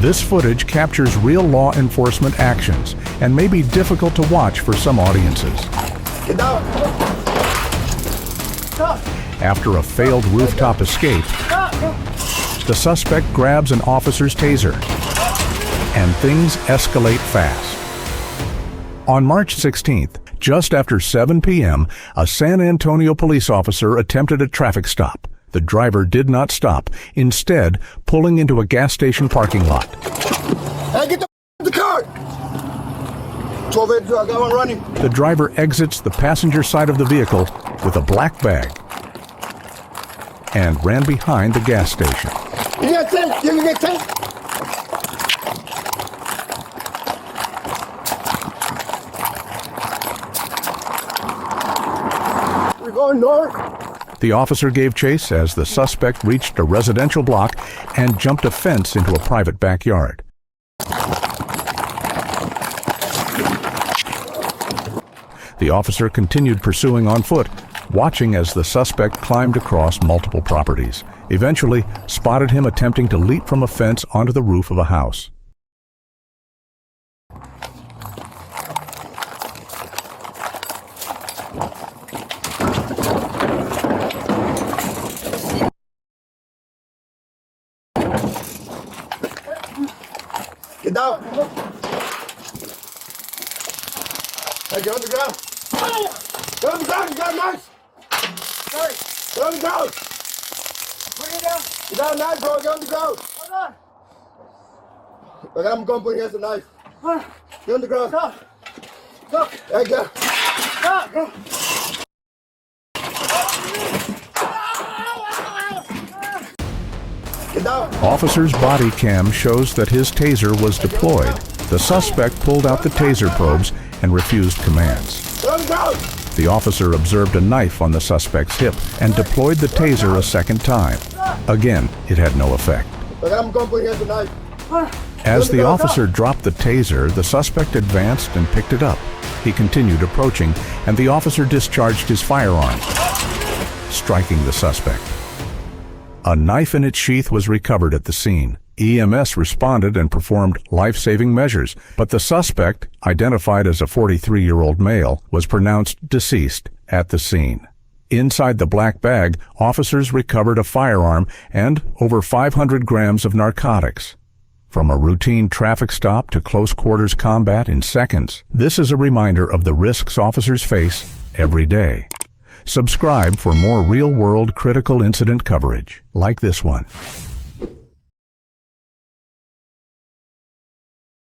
This footage captures real law enforcement actions and may be difficult to watch for some audiences. Get down. After a failed rooftop escape, the suspect grabs an officer's taser, and things escalate fast. On March 16th, just after 7 p.m., a San Antonio police officer attempted a traffic stop. The driver did not stop, instead pulling into a gas station parking lot. Hey, get the car! 12-8, I got one running. The driver exits the passenger side of the vehicle with a black bag and ran behind the gas station. You got tape! You can get tape! We're going north. The officer gave chase as the suspect reached a residential block and jumped a fence into a private backyard. The officer continued pursuing on foot, watching as the suspect climbed across multiple properties. Eventually, spotted him attempting to leap from a fence onto the roof of a house. Get down. Hey, get on the ground. Get on the ground, you got a knife. Get on the ground. Put it down. You got a knife, bro. Get on the ground. Hold on. Okay, I'm going to put here's a knife. Get on the ground. Stop. Stop. Hey, get. Stop. Get down. Officer's body cam shows that his taser was deployed. The suspect pulled out the taser probes and refused commands. Get on the ground. The officer observed a knife on the suspect's hip and deployed the taser a second time. Again, it had no effect. Okay, I'm going to put here's a knife. As the officer dropped the taser, the suspect advanced and picked it up. He continued approaching, and the officer discharged his firearm, striking the suspect. A knife in its sheath was recovered at the scene. EMS responded and performed life-saving measures, but the suspect, identified as a 43-year-old male, was pronounced deceased at the scene. Inside the black bag, officers recovered a firearm and over 500 grams of narcotics. From a routine traffic stop to close-quarters combat in seconds, this is a reminder of the risks officers face every day. Subscribe for more real-world critical incident coverage like this one.